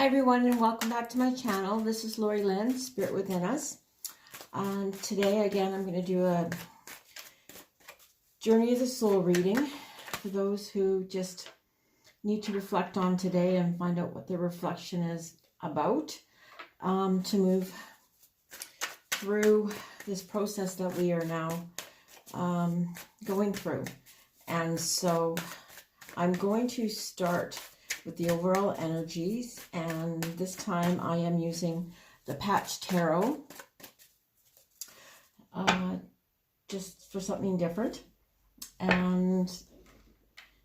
Hi everyone, and welcome back to my channel. This is Lori-Lynn, Spirit Within Us. Today again I'm going to do a Journey of the Soul reading for those who just need to reflect on today and find out what their reflection is about, to move through this process that we are now going through. And so I'm going to start with the overall energies, and this time I am using the Patch Tarot, just for something different. And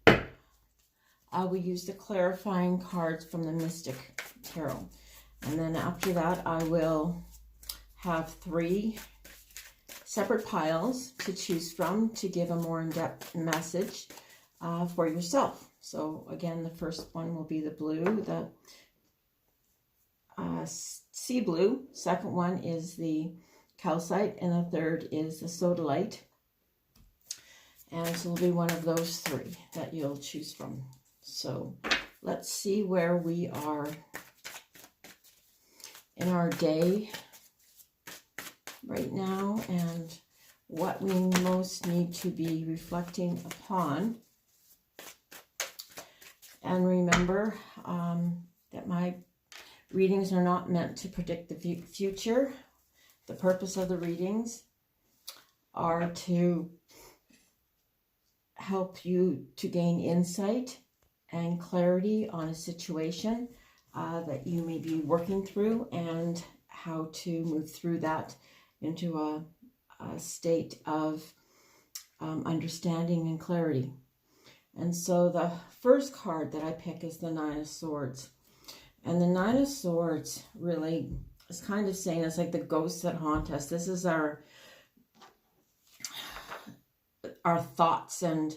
I will use the clarifying cards from the Mystic Tarot, and then after that I will have 3 separate piles to choose from to give a more in-depth message for yourself. So again, the first one will be the blue, the sea blue. Second one is the calcite, and the third is the sodalite. And so it'll be one of those 3 that you'll choose from. So let's see where we are in our day right now and what we most need to be reflecting upon. And remember that my readings are not meant to predict the future. The purpose of the readings are to help you to gain insight and clarity on a situation that you may be working through, and how to move through that into a state of understanding and clarity. And so the first card that I pick is the 9 of Swords. And the 9 of Swords really is kind of saying it's like the ghosts that haunt us. This is our thoughts and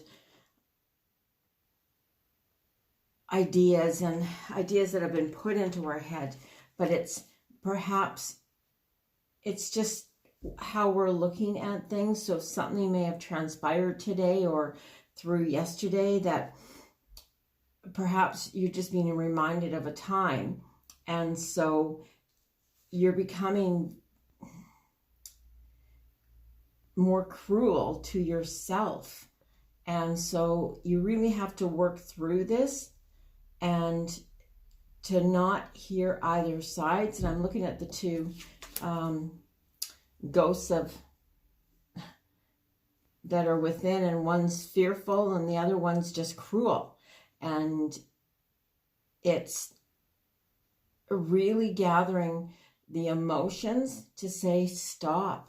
ideas that have been put into our head. But it's just how we're looking at things. So something may have transpired today or through yesterday that perhaps you're just being reminded of a time, and so you're becoming more cruel to yourself. And so you really have to work through this and to not hear either sides. And I'm looking at the 2 ghosts that are within, and one's fearful and the other one's just cruel. And it's really gathering the emotions to say, stop.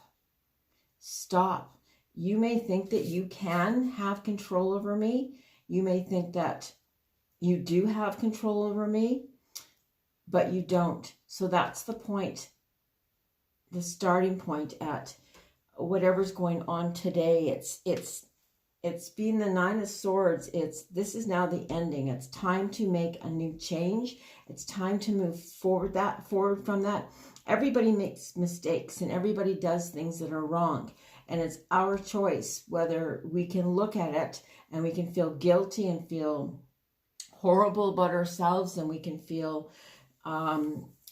You may think that you can have control over me. You may think that you do have control over me, but you don't. So that's the point, the starting point at whatever's going on today. It's being the 9 of Swords. This is now the ending. It's time to make a new change. It's time to move forward from that. Everybody makes mistakes and everybody does things that are wrong. And it's our choice whether we can look at it and we can feel guilty and feel horrible about ourselves, and we can feel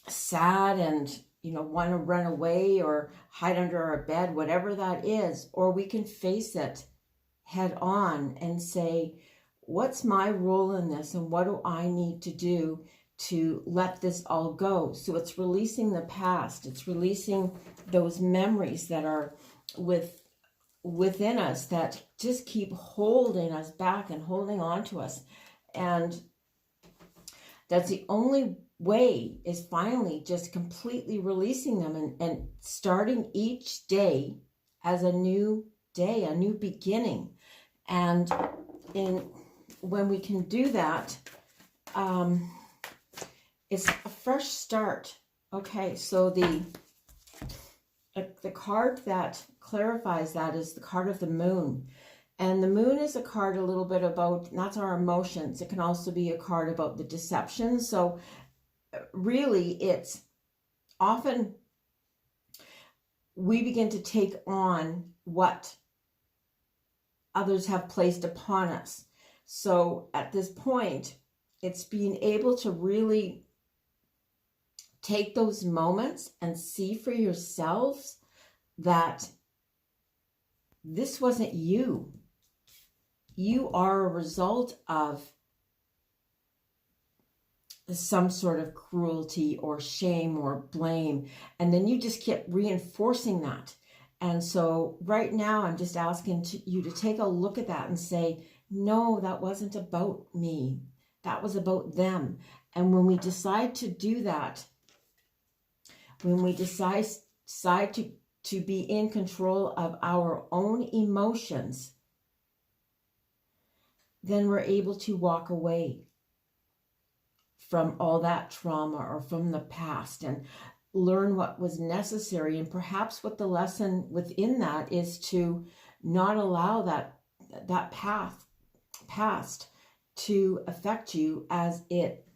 sad and want to run away or hide under our bed, whatever that is. Or we can face it head on and say, what's my role in this, and what do I need to do to let this all go? So it's releasing the past. It's releasing those memories that are within us that just keep holding us back and holding on to us. And that's the only way, is finally just completely releasing them and starting each day as a new day, a new beginning. And when we can do that, it's a fresh start. Okay, so the card that clarifies that is the card of the Moon. And the Moon is a card a little bit about, that's our emotions. It can also be a card about the deception. So really, it's often we begin to take on what others have placed upon us. So at this point, it's being able to really take those moments and see for yourselves that this wasn't you. You are a result of some sort of cruelty or shame or blame. And then you just kept reinforcing that. And so right now, I'm just asking you to take a look at that and say, no, that wasn't about me. That was about them. And when we decide to do that, when we decide to be in control of our own emotions, then we're able to walk away from all that trauma or from the past and learn what was necessary. And perhaps what the lesson within that is to not allow that past to affect you as it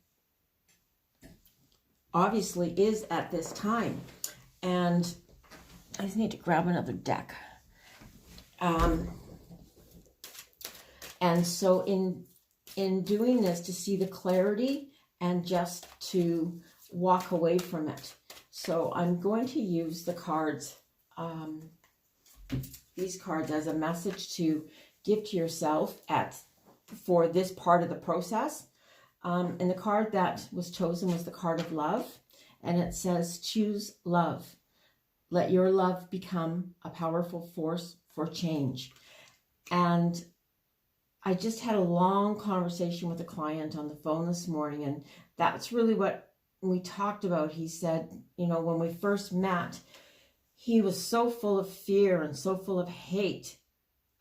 obviously is at this time. And I just need to grab another deck. And so in doing this, to see the clarity and just to walk away from it. So I'm going to use the cards, these cards, as a message to give to yourself for this part of the process. And the card that was chosen was the card of love. And it says, choose love. Let your love become a powerful force for change. And I just had a long conversation with a client on the phone this morning, and that's really what we talked about. He said, when we first met, he was so full of fear and so full of hate,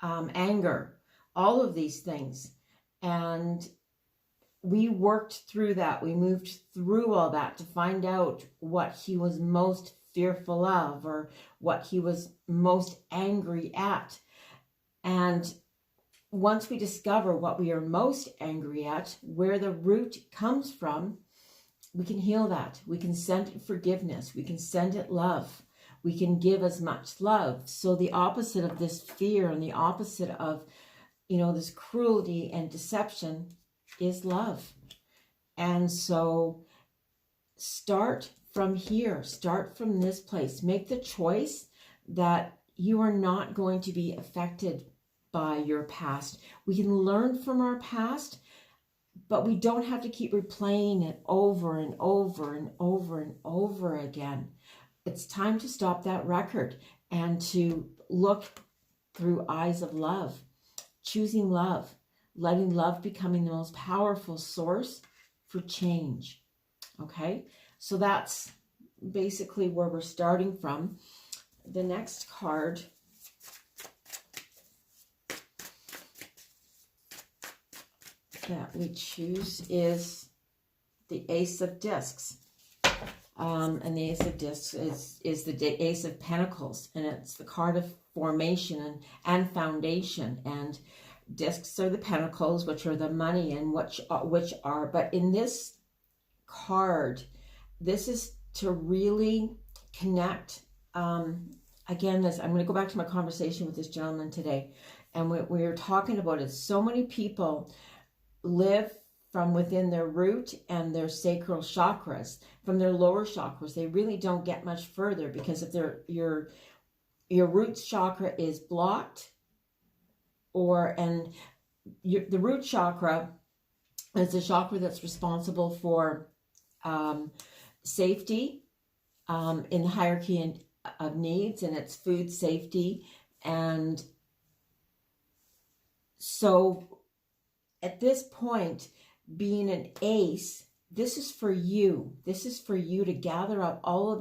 anger, all of these things. And we worked through that. We moved through all that to find out what he was most fearful of or what he was most angry at. And once we discover what we are most angry at, where the root comes from, we can heal that. We can send it forgiveness. We can send it love. We can give as much love. So the opposite of this fear and the opposite of, this cruelty and deception is love. And so start from here. Start from this place. Make the choice that you are not going to be affected by your past. We can learn from our past, but we don't have to keep replaying it over and over and over and over again. It's time to stop that record and to look through eyes of love, choosing love, letting love becoming the most powerful source for change. Okay, so that's basically where we're starting from. The next card that we choose is the Ace of Discs. And the Ace of Discs is the Ace of Pentacles, and it's the card of formation and foundation. And discs are the pentacles, which are the money, and which are. But in this card, this is to really connect. Again, I'm going to go back to my conversation with this gentleman today, and we were talking about it. So many people live from within their root and their sacral chakras, from their lower chakras. They really don't get much further, because if your root chakra is blocked, the root chakra is the chakra that's responsible for safety in the hierarchy of needs, and it's food safety. And so at this point, being an ace, this is for you. This is for you to gather up all of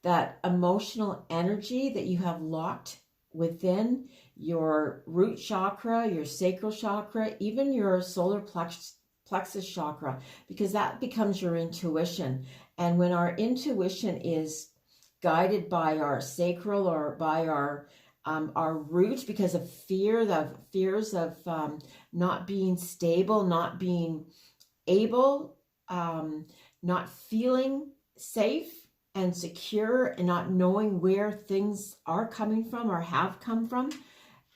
that emotional energy that you have locked within your root chakra, your sacral chakra, even your solar plexus chakra, because that becomes your intuition. And when our intuition is guided by our sacral or by our root, because of fears of not being stable, not being able, not feeling safe and secure, and not knowing where things are coming from or have come from.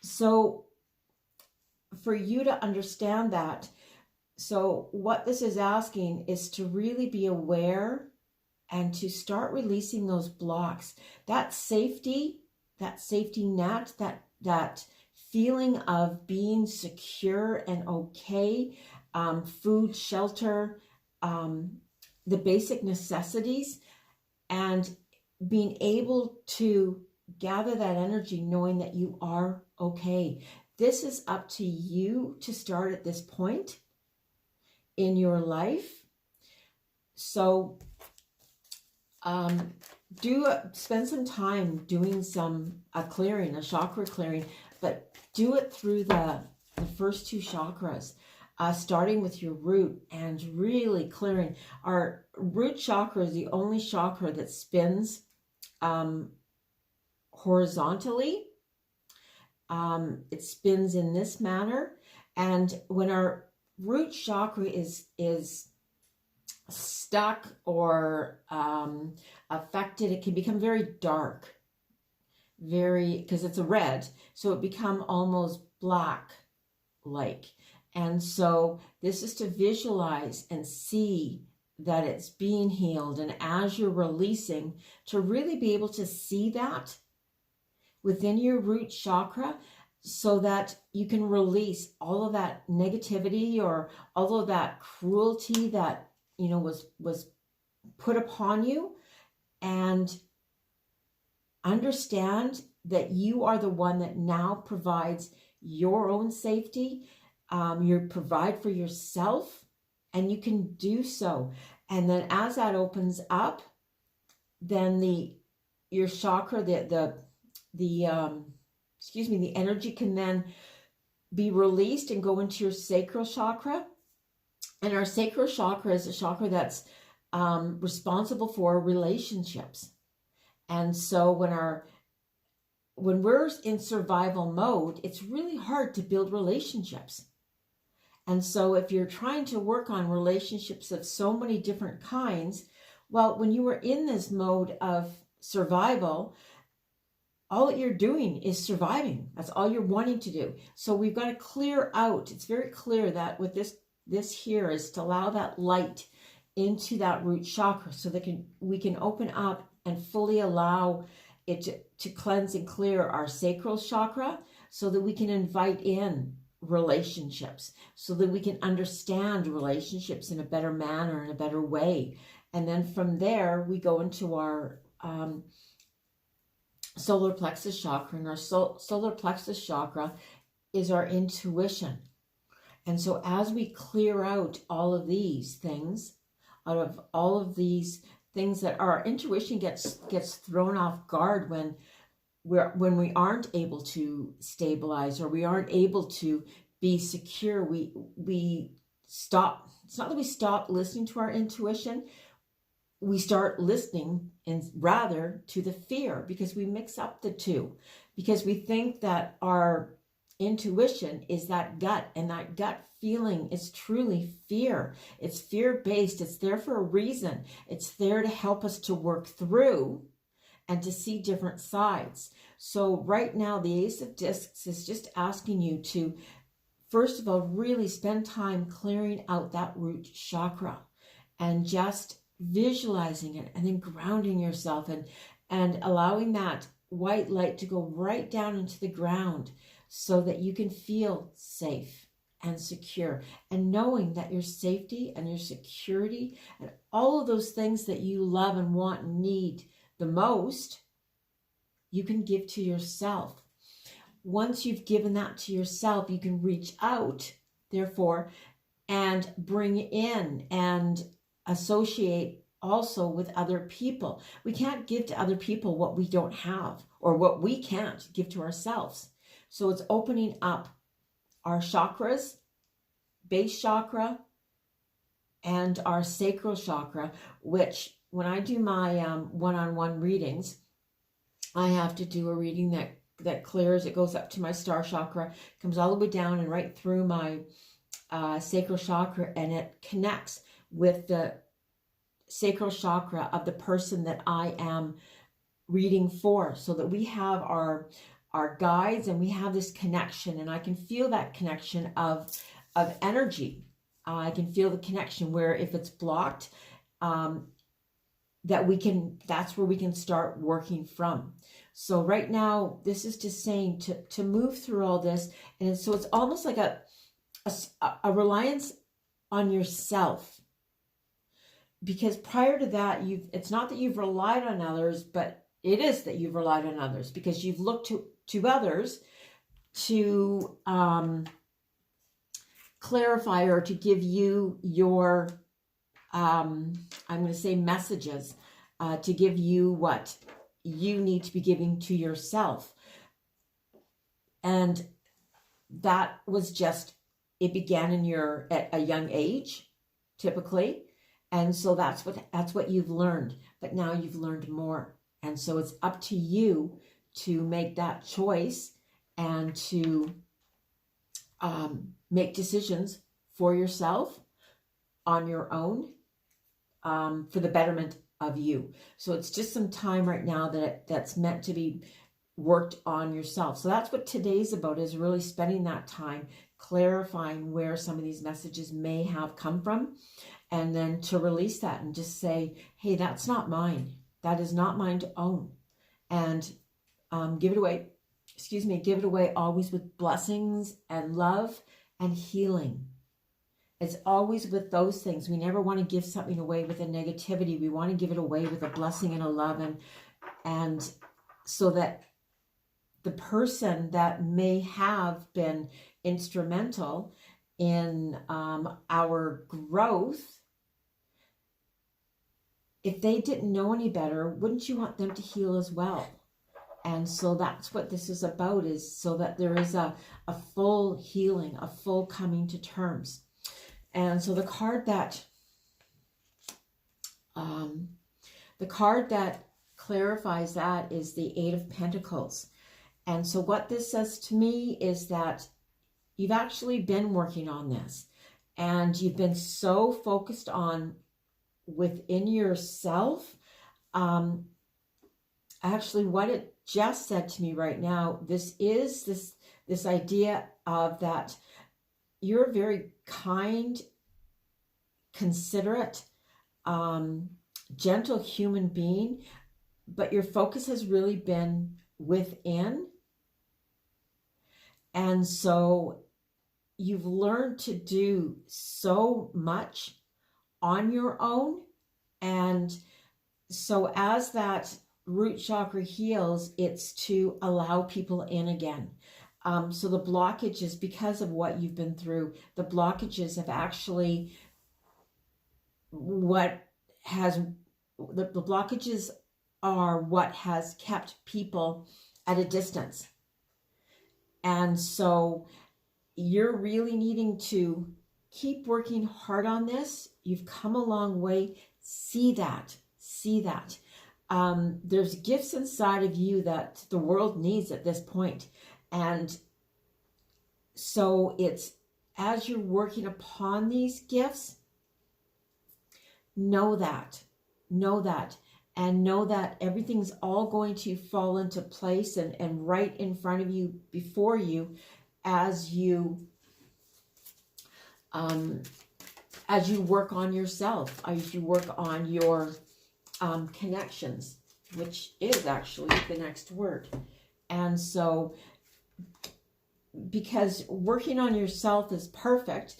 So for you to understand that, so what this is asking is to really be aware and to start releasing those blocks. That safety net, that feeling of being secure and okay, food, shelter, the basic necessities, and being able to gather that energy knowing that you are okay. This is up to you to start at this point in your life. So spend some time doing a clearing, a chakra clearing, but do it through the first two chakras, starting with your root and really clearing. Our root chakra is the only chakra that spins horizontally. It spins in this manner, and when our root chakra is stuck or affected, it can become very dark, because it's a red, so it become almost black like. And so this is to visualize and see that it's being healed, and as you're releasing, to really be able to see that within your root chakra, so that you can release all of that negativity or all of that cruelty that was put upon you, and understand that you are the one that now provides your own safety. You provide for yourself, and you can do so. And then as that opens up, then your chakra, the energy can then be released and go into your sacral chakra. And our sacral chakra is a chakra that's responsible for relationships. And so when we're in survival mode, it's really hard to build relationships. And so if you're trying to work on relationships of so many different kinds, well, when you are in this mode of survival, all that you're doing is surviving. That's all you're wanting to do. So we've got to clear out. It's very clear that with this here is to allow that light into that root chakra, so that we can open up and fully allow it to cleanse and clear our sacral chakra, so that we can invite in relationships, so that we can understand relationships in a better manner, in a better way. And then from there, we go into our solar plexus chakra, and our solar plexus chakra is our intuition. And so as we clear out all of these things, out of all of these things that our intuition gets thrown off guard when we aren't able to stabilize, or we aren't able to be secure, we stop. It's not that we stop listening to our intuition. We start listening rather to the fear, because we mix up the two, because we think that our intuition is that gut, and that gut feeling is truly fear. It's fear-based. It's there for a reason. It's there to help us to work through and to see different sides. So right now, the Ace of Discs is just asking you to, first of all, really spend time clearing out that root chakra, and just visualizing it, and then grounding yourself, and allowing that white light to go right down into the ground, so that you can feel safe and secure, and knowing that your safety and your security and all of those things that you love and want and need the most, you can give to yourself. Once you've given that to yourself, you can reach out, therefore, and bring in and associate also with other people. We can't give to other people what we don't have, or what we can't give to ourselves. So it's opening up our chakras, base chakra, and our sacral chakra, which when I do my one-on-one readings, I have to do a reading that clears. It goes up to my star chakra, comes all the way down and right through my sacral chakra, and it connects with the sacral chakra of the person that I am reading for, so that we have our guides, and we have this connection, and I can feel that connection of energy. I can feel the connection where if it's blocked, that's where we can start working from. So right now, this is just saying to move through all this. And so it's almost like a reliance on yourself, because prior to that, it's not that you've relied on others, but it is that you've relied on others, because you've looked to others to clarify or to give you your I'm going to say messages, to give you what you need to be giving to yourself. And that was just, it began at a young age, typically. And so that's what you've learned, but now you've learned more. And so it's up to you to make that choice and to make decisions for yourself on your own, for the betterment of you. So it's just some time right now that's meant to be worked on yourself. So that's what today's about, is really spending that time clarifying where some of these messages may have come from, and then to release that and just say, hey, that's not mine. That is not mine to own. And give it away. Give it away always with blessings and love and healing. It's always with those things. We never want to give something away with a negativity. We want to give it away with a blessing and a love, and so that the person that may have been instrumental in our growth, if they didn't know any better, wouldn't you want them to heal as well? And so that's what this is about, is so that there is a full healing, a full coming to terms. And so the card that clarifies that is the Eight of Pentacles. And so what this says to me is that you've actually been working on this, and you've been so focused on within yourself. Actually, what it just said to me right now, this idea of that you're a very kind, considerate, gentle human being, but your focus has really been within. And so you've learned to do so much on your own. And so as that root chakra heals, it's to allow people in again. So the blockages, because of what you've been through, the blockages have actually, the blockages are what has kept people at a distance. And so you're really needing to keep working hard on this. You've come a long way. See that. There's gifts inside of you that the world needs at this point. And so it's, as you're working upon these gifts, know that, and know that everything's all going to fall into place and right in front of you, before you, as you work on yourself, as you work on your connections, which is actually the next word. And so, because working on yourself is perfect,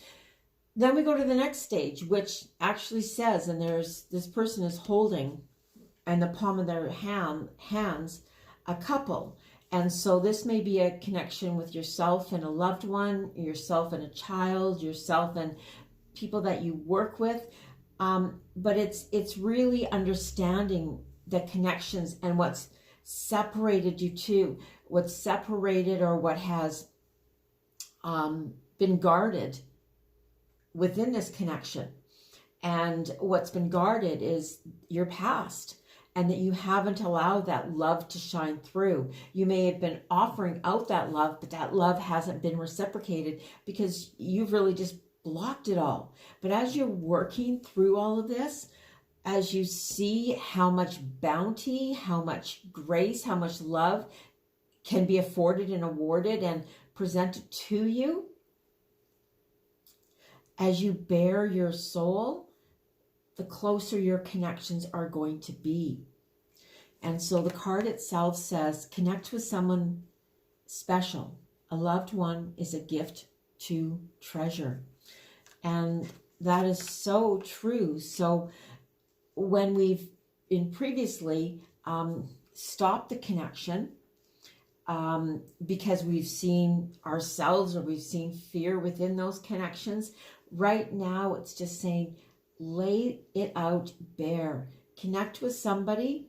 then we go to the next stage, which actually says, and this person is holding in the palm of their hands a couple. And so this may be a connection with yourself and a loved one, yourself and a child, yourself and people that you work with. But it's really understanding the connections and what's separated you two, what's separated or what has been guarded within this connection. And what's been guarded is your past, and that you haven't allowed that love to shine through. You may have been offering out that love, but that love hasn't been reciprocated because you've really just blocked it all. But as you're working through all of this, as you see how much bounty, how much grace, how much love can be afforded and awarded and presented to you, as you bare your soul, the closer your connections are going to be. And so the card itself says, connect with someone special. A loved one is a gift to treasure. And that is so true. So when we've previously stopped the connection because we've seen ourselves or we've seen fear within those connections, right now it's just saying, lay it out bare. Connect with somebody,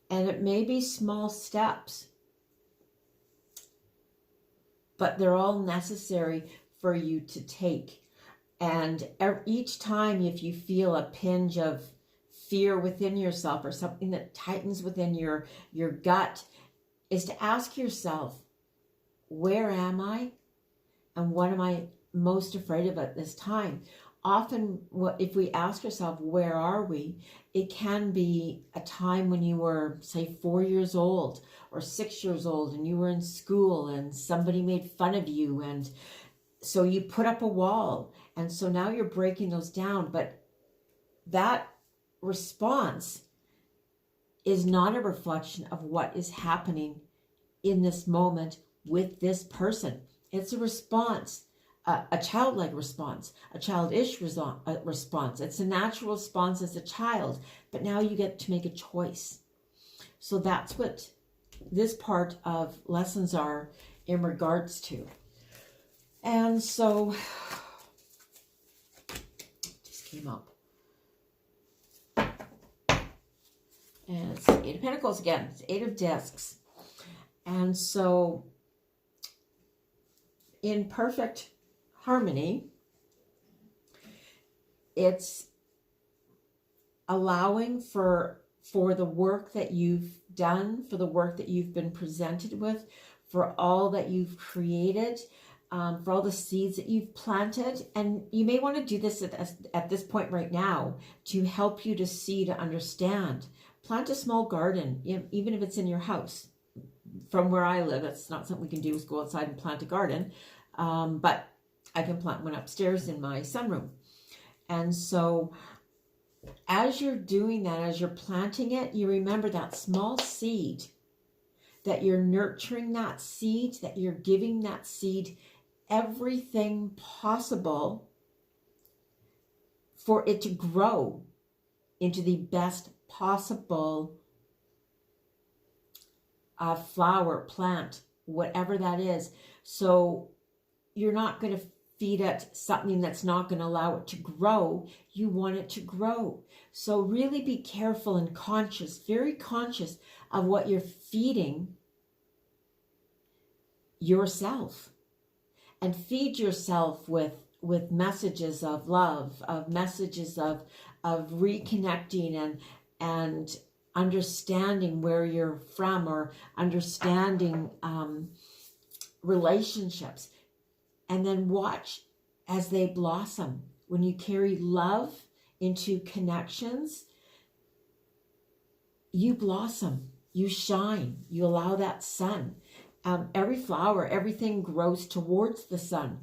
and it may be small steps, but they're all necessary for you to take. And each time, if you feel a pinch of fear within yourself or something that tightens within your gut, is to ask yourself, where am I? And what am I most afraid of at this time? Often, if we ask ourselves, where are we? It can be a time when you were, say, 4 years old or 6 years old, and you were in school and somebody made fun of you. And so you put up a wall. And so now you're breaking those down. But that response is not a reflection of what is happening in this moment with this person. It's a response. A childlike response, a childish response. It's a natural response as a child, but now you get to make a choice. So that's what this part of lessons are in regards to. And so, just came up. And it's Eight of Pentacles again. It's Eight of Discs. And so, in perfect harmony, it's allowing for the work that you've done, for the work that you've been presented with, for all that you've created, for all the seeds that you've planted. And you may want to do this at this point right now to help you to see, to understand. Plant a small garden, even if it's in your house. From where I live, it's not something we can do, is go outside and plant a garden. But I can plant one upstairs in my sunroom. And so as you're doing that, as you're planting it, you remember that small seed, that you're nurturing that seed, that you're giving that seed everything possible for it to grow into the best possible flower, plant, whatever that is. So you're not going to feed it something that's not going to allow it to grow. You want it to grow. So really be careful and conscious, very conscious of what you're feeding yourself. And feed yourself with messages of love, of messages of reconnecting and understanding where you're from, or understanding relationships. And then watch as they blossom. When you carry love into connections, you blossom, you shine, you allow that sun. Every flower, everything grows towards the sun.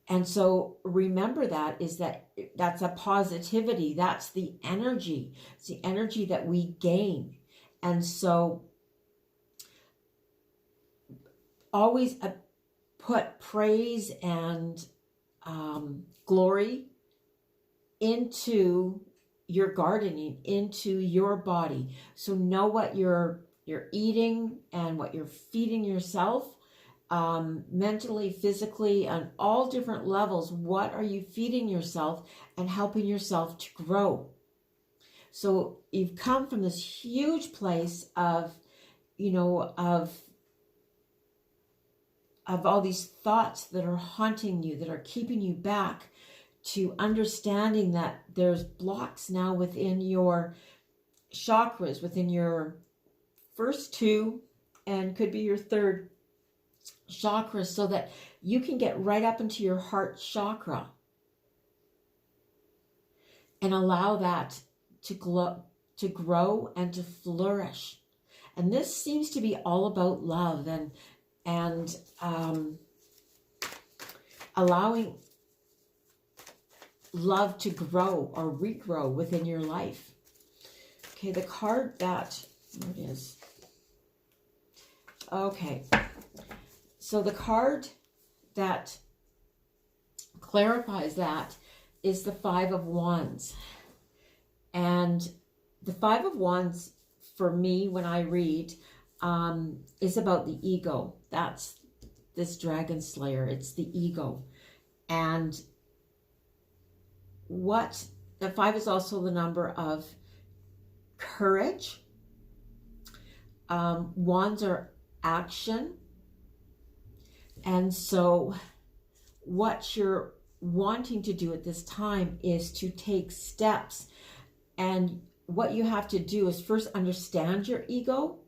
And so remember that's a positivity. That's the energy. It's the energy that we gain. And so always put praise and glory into your gardening, into your body. So know what you're eating and what you're feeding yourself, mentally, physically, on all different levels. What are you feeding yourself and helping yourself to grow? So you've come from this huge place of all these thoughts that are haunting you, that are keeping you back, to understanding that there's blocks now within your chakras, within your first two, and could be your third chakra, so that you can get right up into your heart chakra and allow that to grow and to flourish. And this seems to be all about love and allowing love to grow or regrow within your life. Okay, the card that, there it is. Okay, so the card that clarifies that is the Five of Wands. And the Five of Wands, for me, when I read, is about the ego. That's this dragon slayer. It's the ego. And what the 5 is also the number of courage. Wands are action. And so what you're wanting to do at this time is to take steps. And what you have to do is first understand your ego.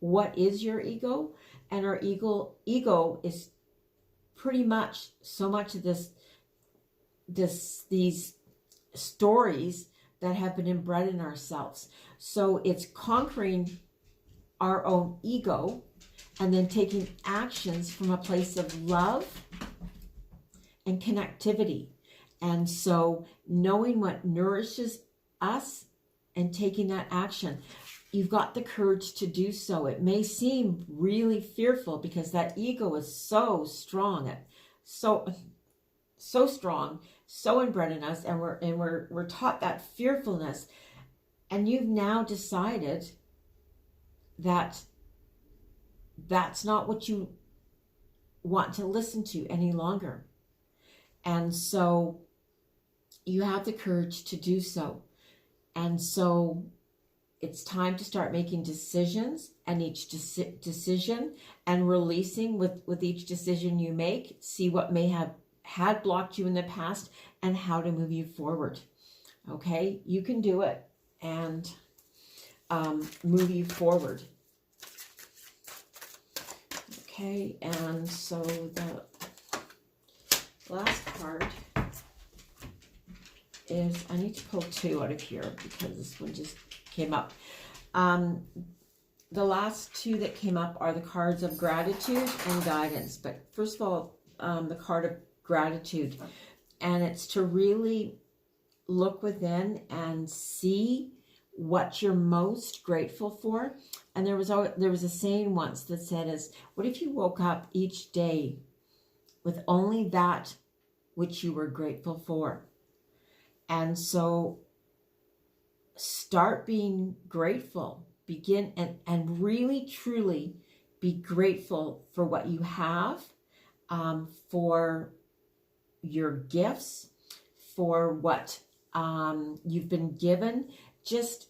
What is your ego? And our ego is pretty much so much of these stories that have been inbred in ourselves. So it's conquering our own ego and then taking actions from a place of love and connectivity. And so knowing what nourishes us and taking that action, you've got the courage to do so. It may seem really fearful because that ego is so strong, so strong, so inbred in us, and we're taught that fearfulness. And you've now decided that that's not what you want to listen to any longer. And so you have the courage to do so. And so it's time to start making decisions, and each decision and releasing with each decision you make, see what may have had blocked you in the past and how to move you forward. Okay, you can do it and move you forward. Okay, and so the last card is, I need to pull 2 out of here because this one just came up. The last 2 that came up are the cards of gratitude and guidance. But first of all, the card of gratitude, and it's to really look within and see what you're most grateful for. And there was a saying once that said, "Is what if you woke up each day with only that which you were grateful for?" And so start being grateful. Begin and really truly be grateful for what you have, for your gifts, for what you've been given. Just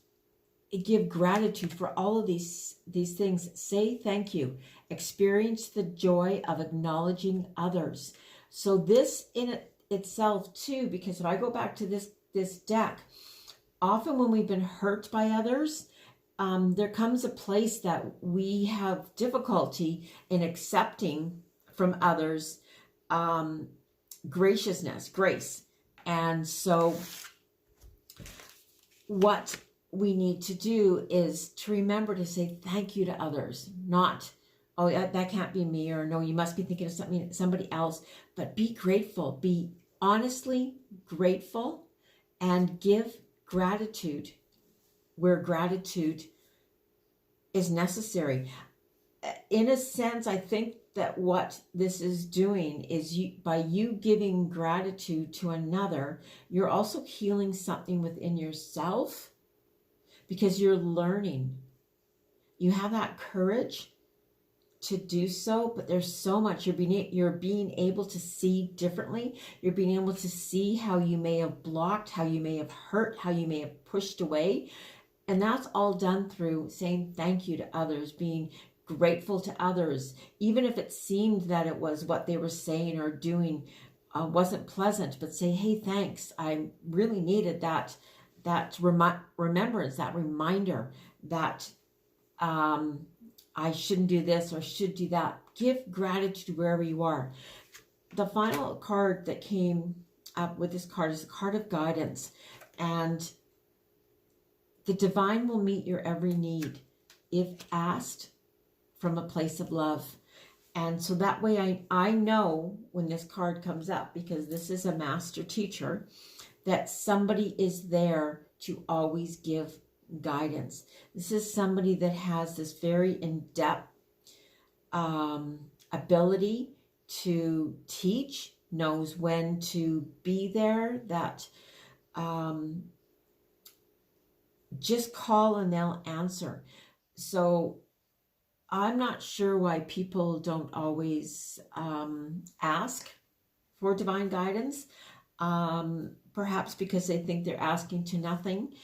give gratitude for all of these things. Say thank you. Experience the joy of acknowledging others. So this in itself too, because if I go back to this deck, often when we've been hurt by others, there comes a place that we have difficulty in accepting from others graciousness, grace. And so what we need to do is to remember to say thank you to others, not, "Oh, that can't be me," or "No, you must be thinking of somebody else." But be grateful, be honestly grateful, and give gratitude where gratitude is necessary. In a sense, I think that what this is doing is by you giving gratitude to another, you're also healing something within yourself, because you're learning. You have that courage to do so, but there's so much you're being able to see differently. You're being able to see how you may have blocked, how you may have hurt, how you may have pushed away. And that's all done through saying thank you to others, being grateful to others, even if it seemed that it was what they were saying or doing wasn't pleasant, but say, "Hey, thanks. I really needed that remembrance, that reminder that I shouldn't do this or should do that." Give gratitude wherever you are. The final card that came up with this card is the card of guidance. And the divine will meet your every need if asked from a place of love. And so that way I know when this card comes up, because this is a master teacher, that somebody is there to always give guidance. This is somebody that has this very in-depth ability to teach, knows when to be there, that just call and they'll answer. So I'm not sure why people don't always ask for divine guidance. Perhaps because they think they're asking to nothing.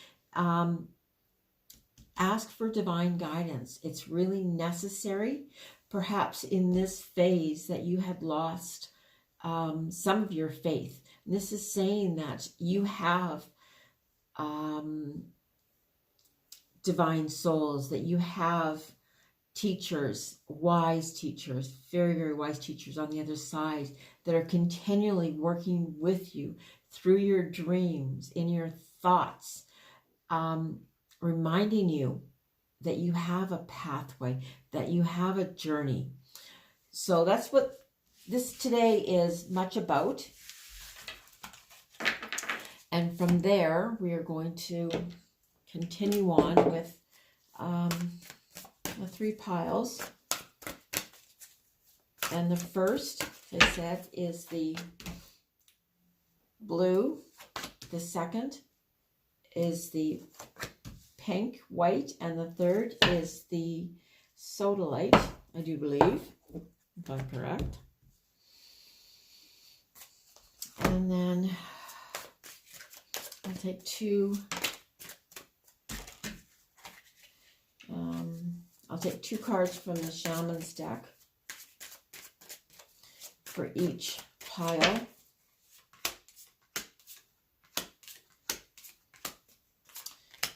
Ask for divine guidance. It's really necessary. Perhaps in this phase that you had lost some of your faith. And this is saying that you have divine souls, that you have teachers, wise teachers, very, very wise teachers on the other side that are continually working with you through your dreams, in your thoughts, reminding you that you have a pathway, that you have a journey. So that's what this today is much about. And from there, we are going to continue on with the 3 piles. And the first, as I said, is the blue. The second is the pink, white, and the third is the sodalite, I do believe, if I'm correct. And then I'll take 2. I'll take 2 cards from the Shaman's deck for each pile.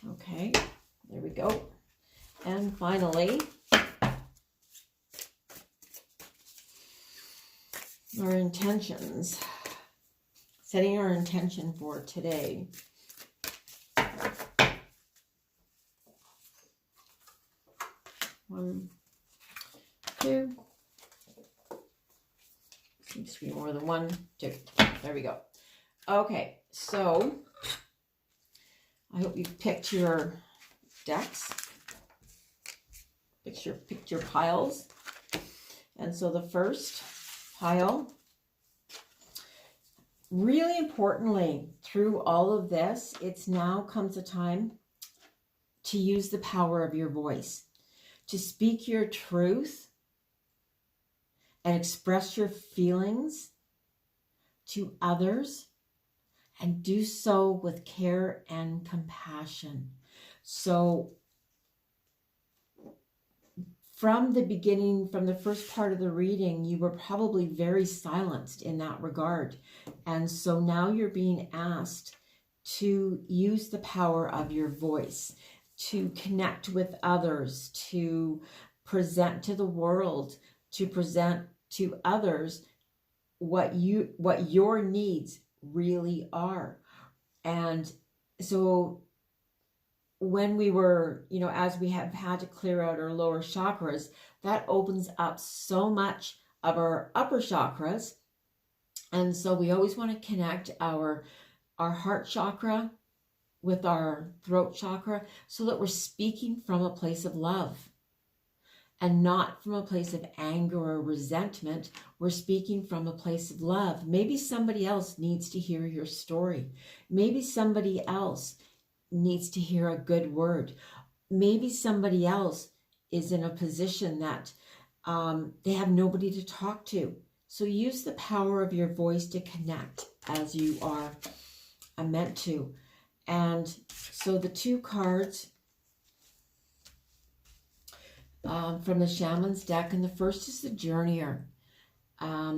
Okay, there we go. And finally, our intentions. Setting our intention for today. 1, 2. Seems to be more than 1, 2. There we go. Okay, so I hope you've picked your decks, picked your piles. And so the first pile, really importantly, through all of this, it's now comes a time to use the power of your voice, to speak your truth and express your feelings to others, and do so with care and compassion. So from the beginning, from the first part of the reading, you were probably very silenced in that regard. And so now you're being asked to use the power of your voice, to connect with others, to present to the world, to present to others what your needs really are. And so when we were, as we have had to clear out our lower chakras, that opens up so much of our upper chakras. And so we always want to connect our heart chakra with our throat chakra so that we're speaking from a place of love and not from a place of anger or resentment. We're speaking from a place of love. Maybe somebody else needs to hear your story. Maybe somebody else needs to hear a good word. Maybe somebody else is in a position that they have nobody to talk to. So use the power of your voice to connect as you are meant to. And so the 2 cards from the Shaman's deck, and the first is the Journeyer. I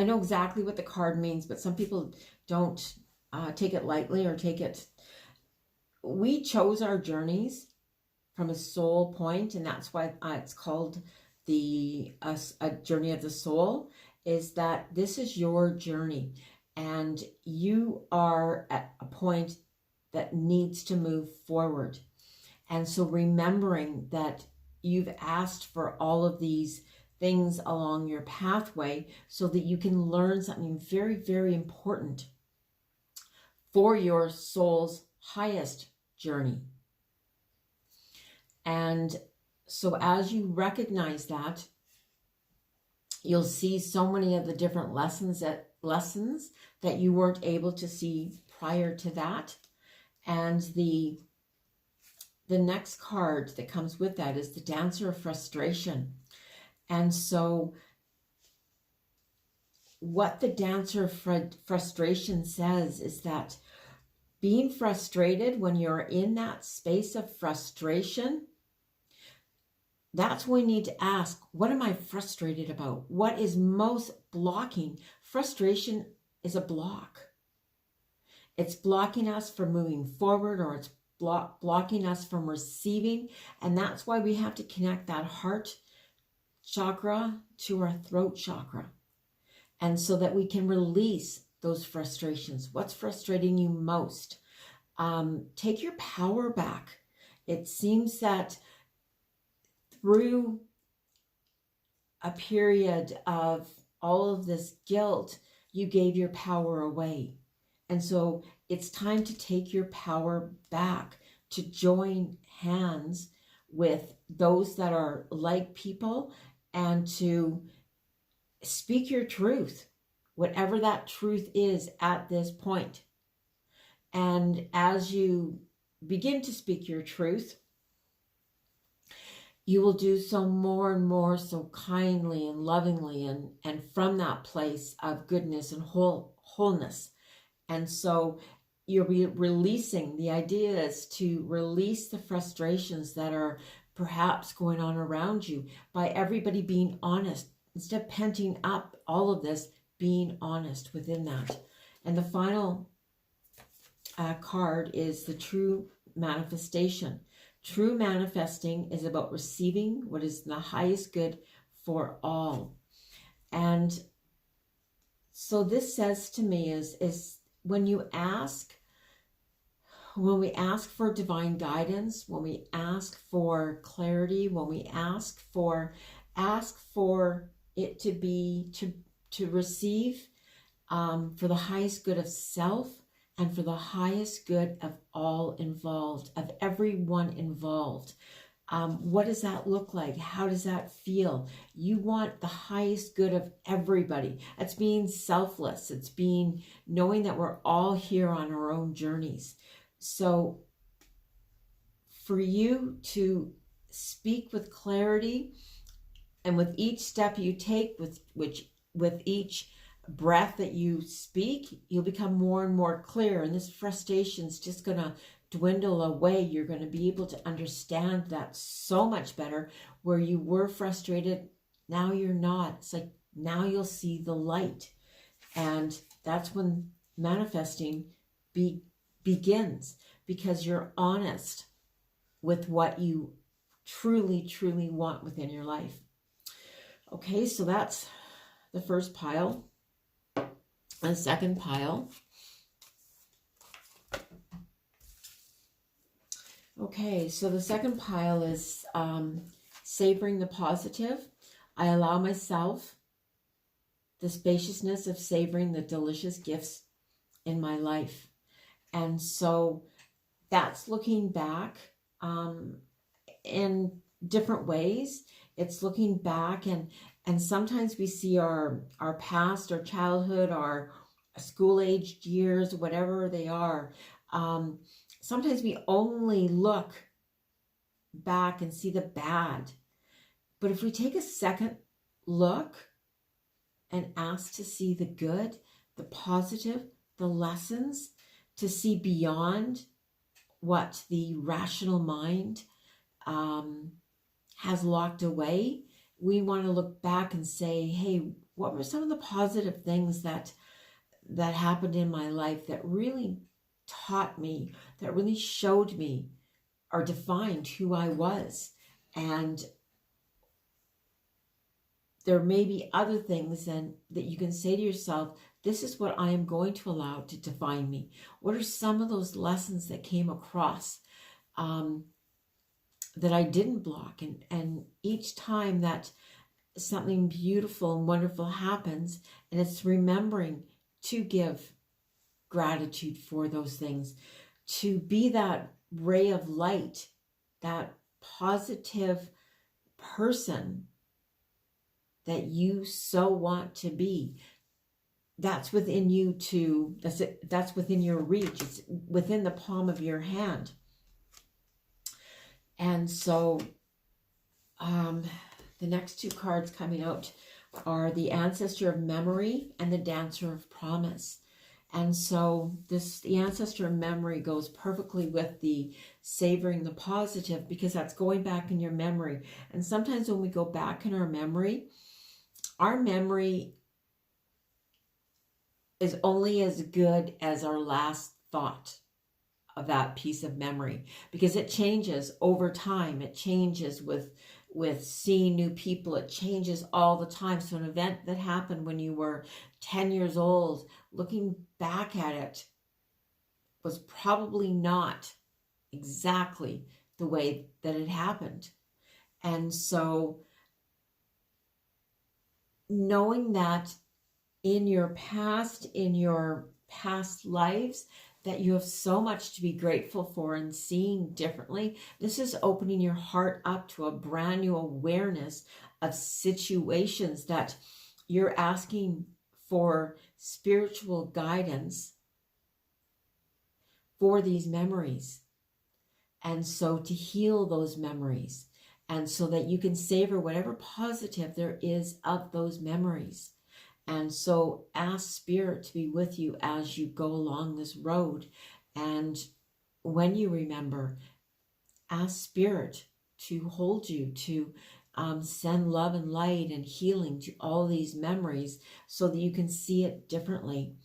know exactly what the card means, but some people don't take it lightly or take it. We chose our journeys from a soul point, and that's why it's called a journey of the soul, is that this is your journey, and you are at a point that needs to move forward. And so remembering that you've asked for all of these things along your pathway so that you can learn something very, very important for your soul's highest journey. And so as you recognize that, you'll see so many of the different lessons that you weren't able to see prior to that. And the next card that comes with that is the Dancer of Frustration. And so what the Dancer of Frustration says is that being frustrated, when you're in that space of frustration, that's when we need to ask, what am I frustrated about? What is most blocking? Frustration is a block. It's blocking us from moving forward, or it's blocking us from receiving. And that's why we have to connect that heart chakra to our throat chakra. And so that we can release those frustrations. What's frustrating you most? Take your power back. It seems that through a period of all of this guilt, you gave your power away. And so it's time to take your power back, to join hands with those that are like people, and to speak your truth, whatever that truth is at this point. And as you begin to speak your truth, you will do so more and more so kindly and lovingly, and from that place of goodness and wholeness. And so you'll be releasing. The idea is to release the frustrations that are perhaps going on around you by everybody being honest. Instead of penting up all of this, being honest within that. And the final card is the True Manifestation. True manifesting is about receiving what is the highest good for all. And so this says to me is when we ask for divine guidance, when we ask for clarity, when we ask for it to be, to receive for the highest good of self and for the highest good of all involved, of everyone involved. What does that look like? How does that feel? You want the highest good of everybody. It's being selfless. It's being knowing that we're all here on our own journeys. So for you to speak with clarity, and with each step you take, with each breath that you speak, you'll become more and more clear, and this frustration's just going to dwindle away. You're going to be able to understand that so much better. Where you were frustrated, now you're not. It's like now you'll see the light, and that's when manifesting begins, because you're honest with what you truly, truly want within your life. Okay, so that's the first pile. And the second pile. Okay, so the second pile is savoring the positive. I allow myself the spaciousness of savoring the delicious gifts in my life. And so that's looking back in different ways. It's looking back, and sometimes we see our past, our childhood, our school-aged years, whatever they are. Sometimes we only look back and see the bad. But if we take a second look and ask to see the good, the positive, the lessons, to see beyond what the rational mind has locked away, we want to look back and say, hey, what were some of the positive things that happened in my life that really taught me, that really showed me or defined who I was? And there may be other things then that you can say to yourself, this is what I am going to allow to define me. What are some of those lessons that came across that I didn't block. And each time that something beautiful and wonderful happens, and it's remembering to give gratitude for those things, to be that ray of light, that positive person that you so want to be. That's within you to, that's within your reach. It's within the palm of your hand. And so the next two cards coming out are the Ancestor of Memory and the Dancer of Promise. And so the Ancestor of Memory goes perfectly with the savoring the positive, because that's going back in your memory. And sometimes when we go back in our memory is only as good as our last thought of that piece of memory, because it changes over time. It changes with seeing new people. It changes all the time. So an event that happened when you were 10 years old, looking back at it, was probably not exactly the way that it happened. And so knowing that in your past lives, that you have so much to be grateful for and seeing differently. This is opening your heart up to a brand new awareness of situations that you're asking for spiritual guidance for these memories. And so to heal those memories, and so that you can savor whatever positive there is of those memories. And so ask Spirit to be with you as you go along this road. And when you remember, ask Spirit to hold you, to send love and light and healing to all these memories so that you can see it differently.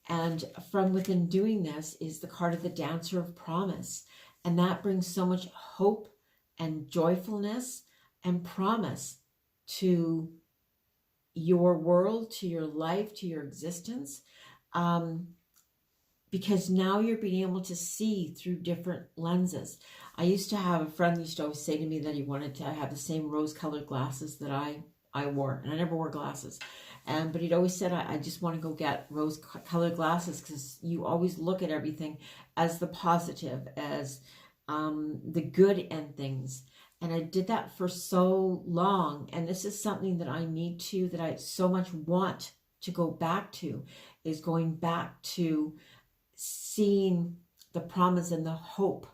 And from within doing this is the card of the Dancer of Promise. And that brings so much hope and joyfulness and promise to your world, to your life, to your existence, because now you're being able to see through different lenses. I used to have a friend who used to always say to me that he wanted to have the same rose-colored glasses that I wore, and I never wore glasses. But he'd always said, I just want to go get rose-colored glasses, because you always look at everything as the positive, as the good in things. And I did that for so long. And this is something that I need to, that I so much want to go back to, is going back to seeing the promise and the hope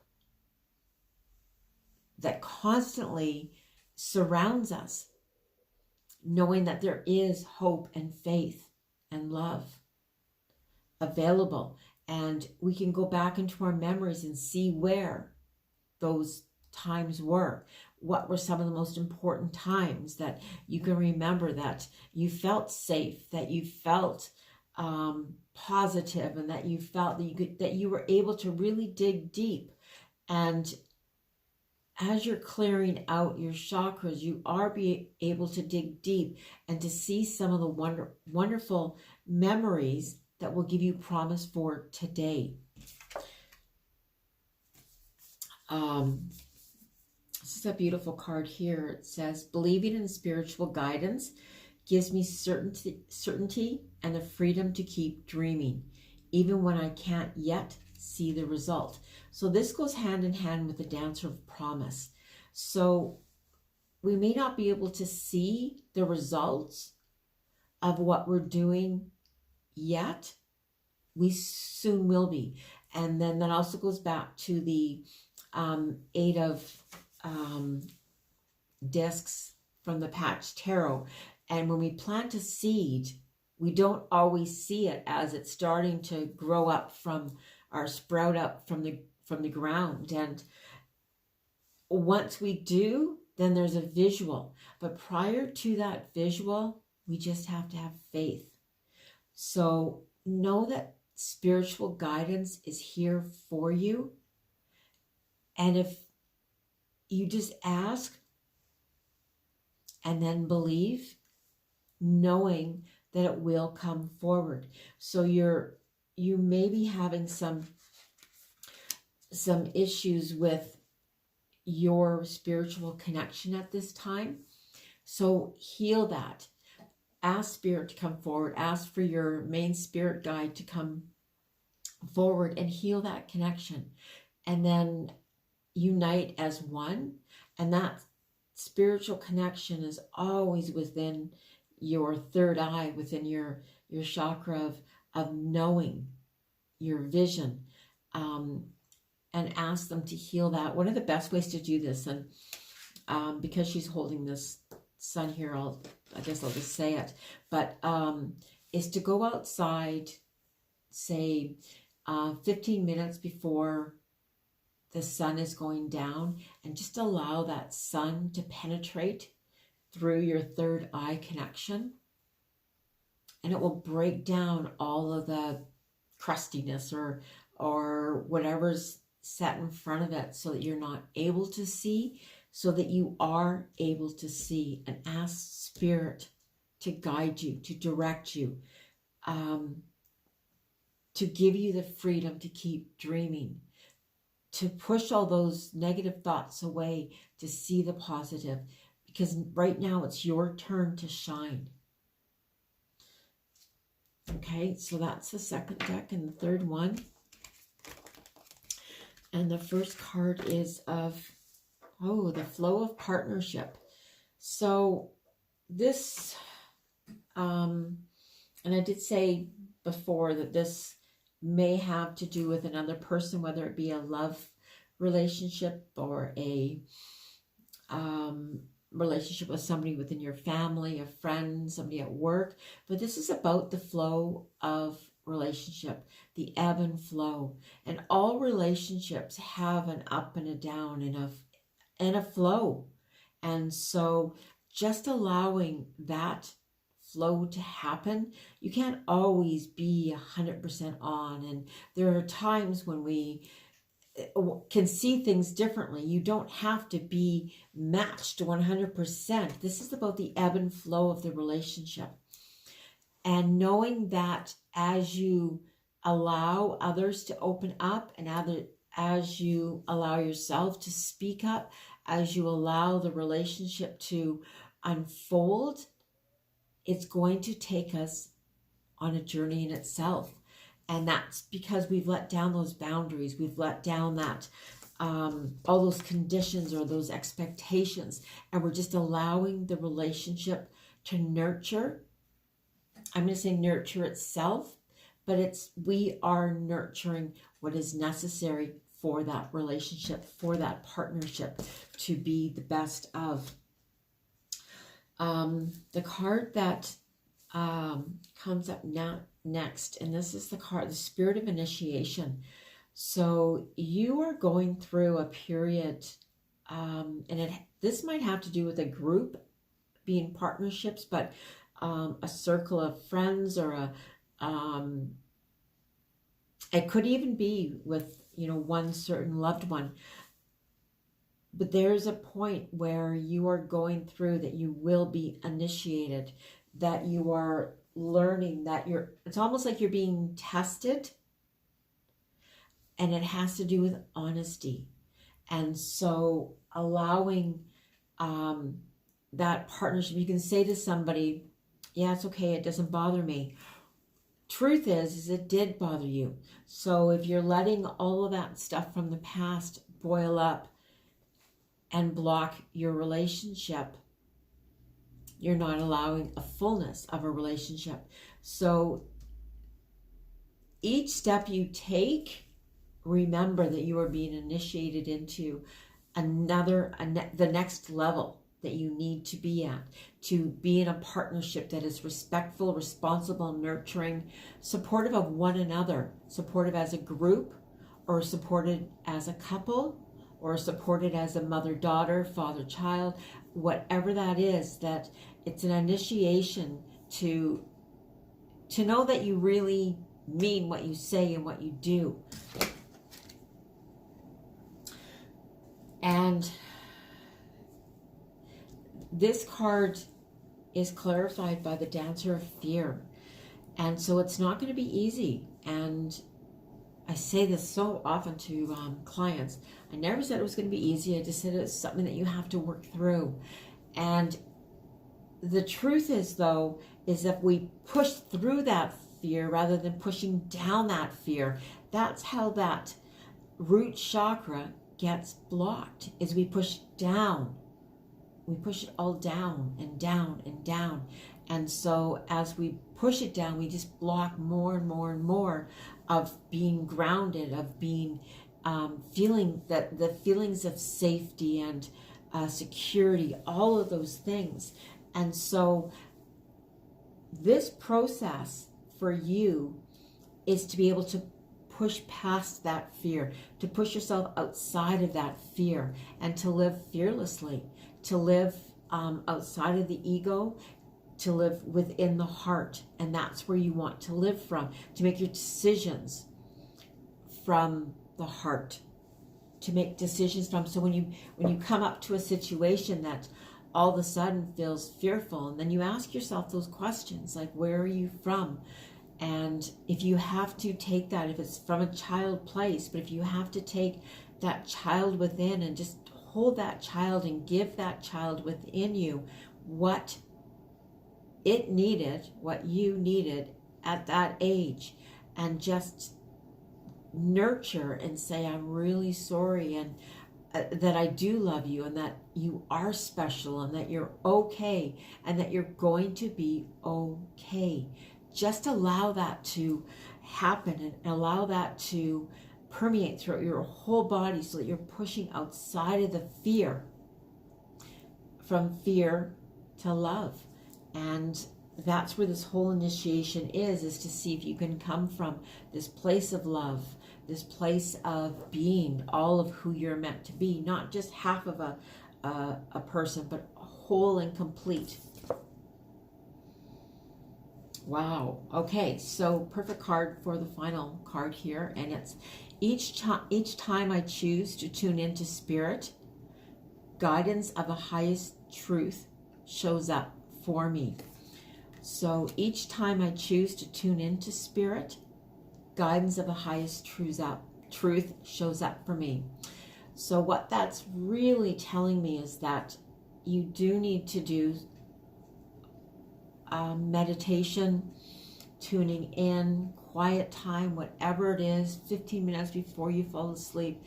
that constantly surrounds us, knowing that there is hope and faith and love available. And we can go back into our memories and see where those times were. What were some of the most important times that you can remember, that you felt safe, that you felt positive, and that you felt that you were able to really dig deep. And as you're clearing out your chakras, you are able to dig deep and to see some of the wonderful memories that will give you promise for today. This is a beautiful card here. It says, believing in spiritual guidance gives me certainty and the freedom to keep dreaming, even when I can't yet see the result. So this goes hand in hand with the Dancer of Promise. So we may not be able to see the results of what we're doing yet. We soon will be. And then that also goes back to the 8 of discs from the Patch Tarot. And when we plant a seed, we don't always see it as it's starting to grow up from, or sprout up from the ground. And once we do, then there's a visual. But prior to that visual, we just have to have faith. So know that spiritual guidance is here for you. And if you just ask and then believe, knowing that it will come forward. So you may be having some issues with your spiritual connection at this time. So heal that. Ask Spirit to come forward. Ask for your main spirit guide to come forward and heal that connection. And then unite as one. And that spiritual connection is always within your third eye, within your chakra of knowing, your vision. And ask them to heal that. One of the best ways to do this, and because she's holding this sun here, I guess I'll just say it, but is to go outside, say 15 minutes before the sun is going down, and just allow that sun to penetrate through your third eye connection, and it will break down all of the crustiness or whatever's set in front of it, so that you're not able to see, so that you are able to see. And ask Spirit to guide you, to direct you, to give you the freedom to keep dreaming, to push all those negative thoughts away, to see the positive, because right now it's your turn to shine. Okay, so that's the second deck, and the third one. And the first card is of, the flow of partnership. So this, and I did say before that this may have to do with another person, whether it be a love relationship or a relationship with somebody within your family, a friend, somebody at work. But this is about the flow of relationship, the ebb and flow. And all relationships have an up and a down and a flow. And so just allowing that flow to happen. You can't always be 100% on, and there are times when we can see things differently. You don't have to be matched 100%. This is about the ebb and flow of the relationship. And knowing that as you allow others to open up, and as you allow yourself to speak up, as you allow the relationship to unfold, it's going to take us on a journey in itself. And that's because we've let down those boundaries. We've let down that, all those conditions or those expectations. And we're just allowing the relationship to nurture. I'm going to say nurture itself, but we are nurturing what is necessary for that relationship, for that partnership to be the best of. The card that comes up next, and this is the card, the Spirit of Initiation. So you are going through a period, and this might have to do with a group being partnerships, but a circle of friends, or it could even be with one certain loved one. But there's a point where you are going through that you will be initiated, that you are learning, that it's almost like you're being tested, and it has to do with honesty. And so allowing that partnership, you can say to somebody, yeah, it's okay, it doesn't bother me. Truth is it did bother you. So if you're letting all of that stuff from the past boil up and block your relationship, you're not allowing a fullness of a relationship. So each step you take, remember that you are being initiated into the next level that you need to be at, to be in a partnership that is respectful, responsible, nurturing, supportive of one another, supportive as a group, or supported as a couple, or supported as a mother-daughter, father-child, whatever that is, that it's an initiation to know that you really mean what you say and what you do. And this card is clarified by the Dancer of Fear. And so it's not going to be easy. And I say this so often to clients. I never said it was going to be easy. I just said it's something that you have to work through. And the truth is, though, is if we push through that fear rather than pushing down that fear, that's how that root chakra gets blocked, is we push down. We push it all down and down and down. And so as we push it down, we just block more and more and more of being grounded, of being feeling that the feelings of safety and security, all of those things. And so this process for you is to be able to push past that fear, to push yourself outside of that fear, and to live fearlessly, to live outside of the ego, to live within the heart. And that's where you want to live from, to make your decisions from the heart, to make decisions from. So when you come up to a situation that all of a sudden feels fearful, and then you ask yourself those questions, like, where are you from? And if you have to take that, if it's from a child place, but if you have to take that child within and just hold that child and give that child within you what it needed, what you needed at that age, and just nurture and say, I'm really sorry, and that I do love you, and that you are special, and that you're okay, and that you're going to be okay. Just allow that to happen and allow that to permeate throughout your whole body, so that you're pushing outside of the fear, from fear to love. And that's where this whole initiation is to see if you can come from this place of love, this place of being all of who you're meant to be, not just half of a person, but whole and complete. Wow. Okay, so perfect card for the final card here, and it's each time I choose to tune into spirit, guidance of the highest truth shows up for me. So each time I choose to tune into spirit, guidance of the highest truth shows up for me. So what that's really telling me is that you do need to do meditation, tuning in, quiet time, whatever it is, 15 minutes before you fall asleep,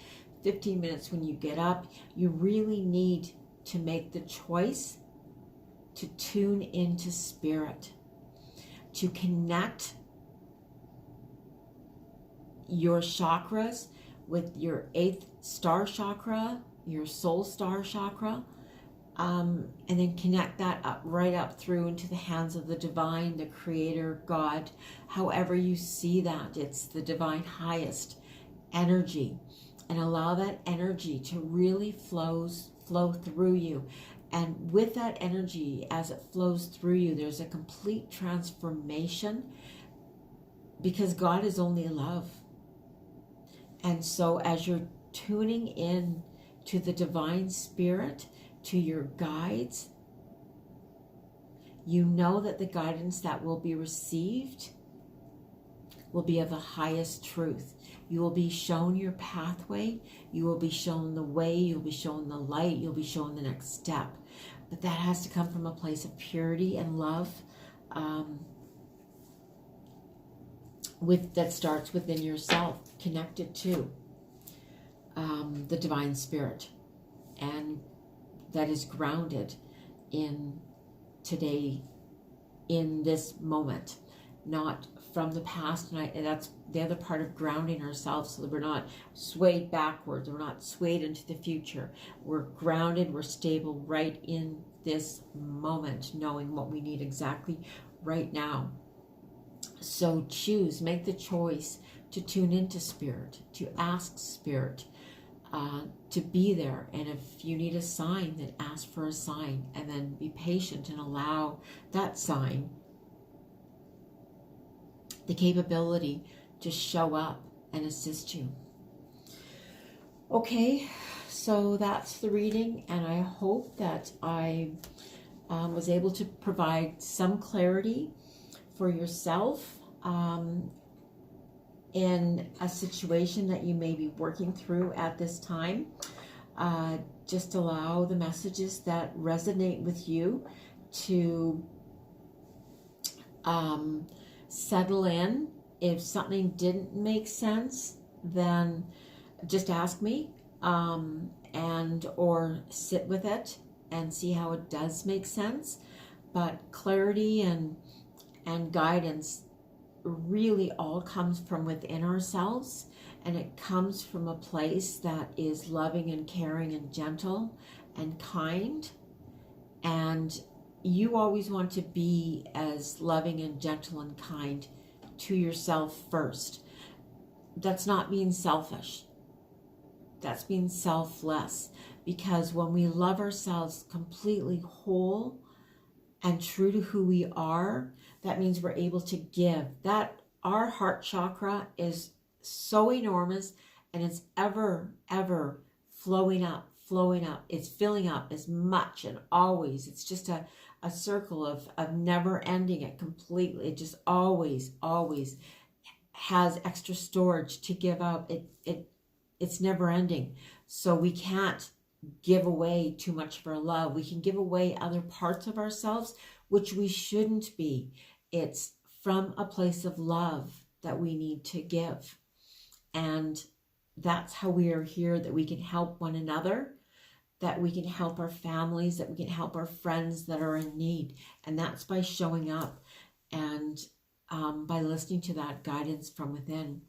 15 minutes when you get up. You really need to make the choice to tune into spirit, to connect your chakras with your 8th star chakra, your soul star chakra, and then connect that up, right up through into the hands of the divine, the creator, God, however you see that. It's the divine highest energy, and allow that energy to really flow through you. And with that energy, as it flows through you, there's a complete transformation, because God is only love. And so as you're tuning in to the divine spirit, to your guides, you know that the guidance that will be received will be of the highest truth. You will be shown your pathway, you will be shown the way, you'll be shown the light, you'll be shown the next step. But that has to come from a place of purity and love, that starts within yourself, connected to the divine spirit, and that is grounded in today, in this moment, not from the past. And that's the other part of grounding ourselves, so that we're not swayed backwards, we're not swayed into the future. We're grounded, we're stable right in this moment, knowing what we need exactly right now. So choose, make the choice to tune into spirit, to ask spirit to be there. And if you need a sign, then ask for a sign, and then be patient and allow that sign the capability to show up and assist you. Okay, so that's the reading, and I hope that I was able to provide some clarity for yourself. in a situation that you may be working through at this time. Just allow the messages that resonate with you to settle in. If something didn't make sense, then just ask me, and or sit with it and see how it does make sense. But clarity and guidance really all comes from within ourselves, and it comes from a place that is loving and caring and gentle and kind. And you always want to be as loving and gentle and kind to yourself first. That's not being selfish. That's being selfless. Because when we love ourselves completely whole and true to who we are, that means we're able to give. That our heart chakra is so enormous, and it's ever flowing up. It's filling up as much and always. It's just a circle of never ending it completely. It just always has extra storage to give out. It's never ending. So we can't give away too much of our love. We can give away other parts of ourselves, which we shouldn't be. It's from a place of love that we need to give. And that's how we are here, that we can help one another, that we can help our families, that we can help our friends that are in need. And that's by showing up and by listening to that guidance from within.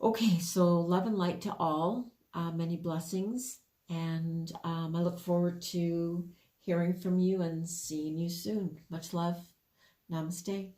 Okay, so love and light to all. Many blessings. And I look forward to hearing from you and seeing you soon. Much love. Namaste.